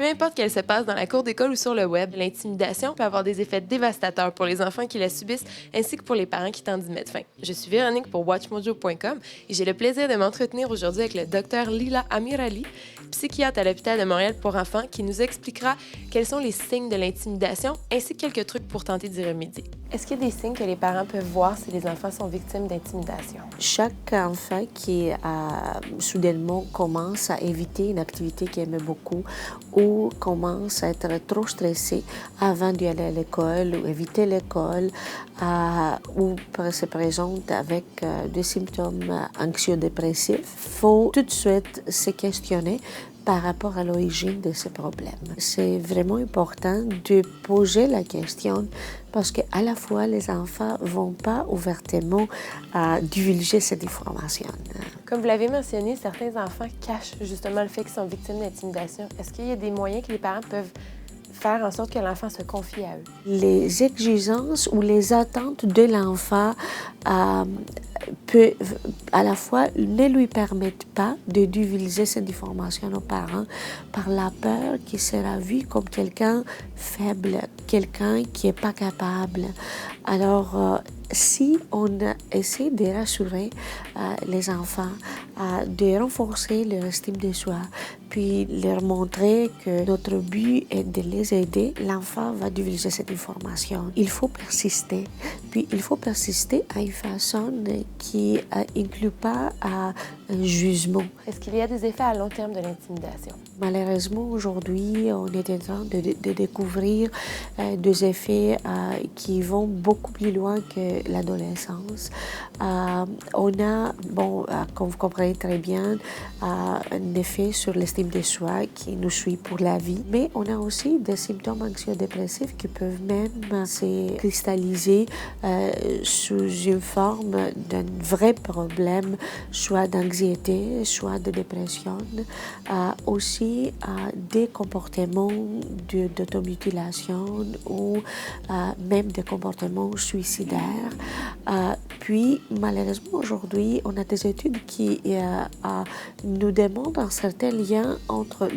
importe qu'elle se passe dans la cour d'école ou sur le web, l'intimidation peut avoir des effets dévastateurs pour les enfants qui la subissent ainsi que pour les parents qui tentent d'y mettre fin. Je suis Véronique pour WatchMojo.com et j'ai le plaisir de m'entretenir aujourd'hui avec le Dr Lila Amirali, psychiatre à l'hôpital de Montréal pour enfants, qui nous expliquera quels sont les signes de l'intimidation ainsi que quelques trucs pour tenter d'y remédier. Est-ce qu'il y a des signes que les parents peuvent voir si les enfants sont victimes d'intimidation? Chaque enfant qui soudainement commence à éviter une activité qu'il aime beaucoup ou commence à être trop stressé avant d'y aller à l'école ou éviter l'école ou se présente avec des symptômes anxio-dépressifs, il faut tout de suite se questionner par rapport à l'origine de ces problèmes. C'est vraiment important de poser la question parce qu'à la fois, les enfants ne vont pas ouvertement divulguer cette information. Comme vous l'avez mentionné, certains enfants cachent justement le fait qu'ils sont victimes d'intimidation. Est-ce qu'il y a des moyens que les parents peuvent faire en sorte que l'enfant se confie à eux? Les exigences ou les attentes de l'enfant peuvent à la fois ne lui permettent pas de divulguer cette information aux parents par la peur qu'il sera vu comme quelqu'un faible, quelqu'un qui n'est pas capable. Alors, si on essaie de rassurer les enfants, de renforcer leur estime de soi, puis leur montrer que notre but est de les aider, l'enfant va divulguer cette information. Il faut persister. Puis il faut persister à une façon qui inclut pas un jugement. Est-ce qu'il y a des effets à long terme de l'intimidation? Malheureusement, aujourd'hui, on est en train de découvrir des effets qui vont beaucoup plus loin que l'adolescence. On a, comme vous comprenez très bien, un effet sur l'estime de soi qui nous suit pour la vie. Mais on a aussi des symptômes anxio-dépressifs qui peuvent même se cristalliser sous une forme d'un vrai problème, soit d'anxiété, soit de dépression. Aussi des comportements d'automutilation ou même des comportements suicidaires. Puis, malheureusement, aujourd'hui, on a des études qui nous démontrent un certain lien entre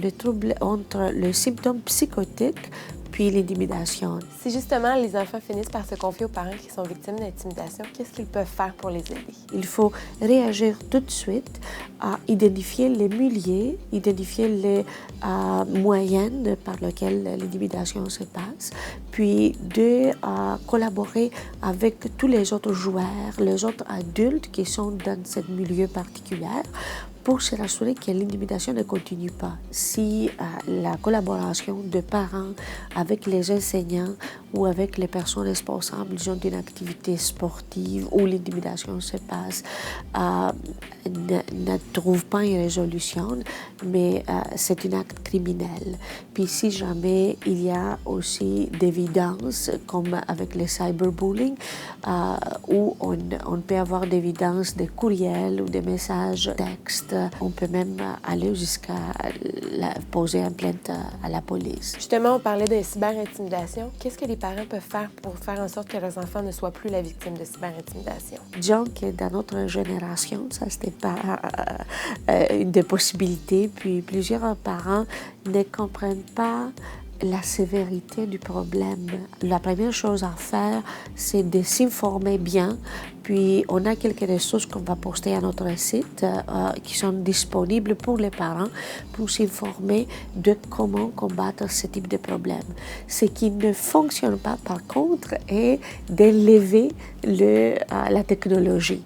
le symptôme psychotique puis l'intimidation. Si justement les enfants finissent par se confier aux parents qui sont victimes d'intimidation, qu'est-ce qu'ils peuvent faire pour les aider? Il faut réagir tout de suite, identifier les milieux, identifier les moyens par lesquels l'intimidation se passe, puis de collaborer avec tous les autres joueurs, les autres adultes qui sont dans ce milieu particulier, pour se rassurer que l'intimidation ne continue pas. Si la collaboration de parents avec les enseignants ou avec les personnes responsables d'une activité sportive où l'intimidation se passe ne trouve pas une résolution, mais c'est un acte criminel. Puis si jamais il y a aussi d'évidence, comme avec le cyberbullying, où on peut avoir d'évidence des courriels ou des messages textes, on peut même aller jusqu'à poser une plainte à la police. Justement, on parlait de cyber-intimidation. Qu'est-ce que les parents peuvent faire pour faire en sorte que leurs enfants ne soient plus la victime de cyber-intimidation? Disons que dans notre génération, ça, c'était pas une des possibilités. Puis plusieurs parents ne comprennent pas la sévérité du problème. La première chose à faire, c'est de s'informer bien. Puis, on a quelques ressources qu'on va poster à notre site qui sont disponibles pour les parents pour s'informer de comment combattre ce type de problème. Ce qui ne fonctionne pas, par contre, est d'élever la technologie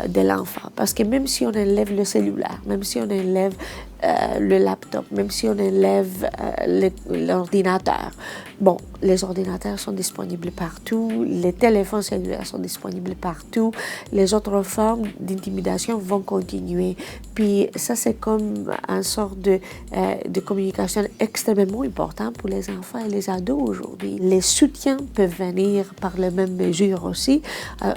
de l'enfant. Parce que même si on enlève le cellulaire, même si on enlève le laptop, même si on enlève l'ordinateur, bon, les ordinateurs sont disponibles partout, les téléphones cellulaires sont disponibles partout, les autres formes d'intimidation vont continuer. Puis ça, c'est comme une sorte de communication extrêmement importante pour les enfants et les ados aujourd'hui. Les soutiens peuvent venir par les mêmes mesures aussi,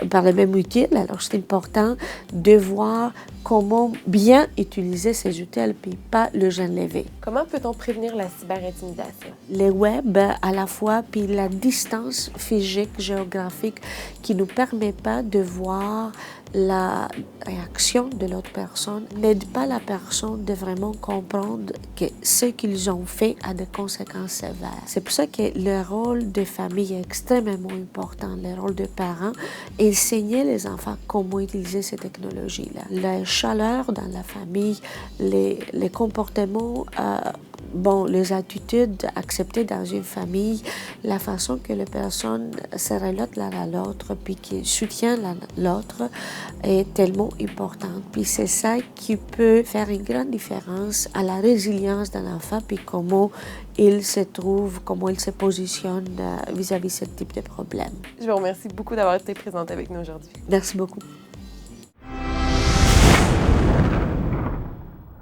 par les mêmes outils. Alors, c'est important de voir comment bien utiliser ces outils, puis pas le enlever. Comment peut-on prévenir la cyber-intimidation? Le web, à la fois, puis la distance physique, géographique, qui ne nous permet pas de voir la réaction de l'autre personne n'aide pas la personne de vraiment comprendre que ce qu'ils ont fait a des conséquences sévères. C'est pour ça que le rôle de famille est extrêmement important, le rôle de parents, enseigner les enfants comment utiliser ces technologies-là. La chaleur dans la famille, les comportements, les attitudes acceptées dans une famille, la façon que les personnes se relatent l'un à l'autre, puis qui soutiennent l'autre est tellement importante. Puis c'est ça qui peut faire une grande différence à la résilience d'un enfant, puis comment il se trouve, comment il se positionne vis-à-vis de ce type de problème. Je vous remercie beaucoup d'avoir été présente avec nous aujourd'hui. Merci beaucoup.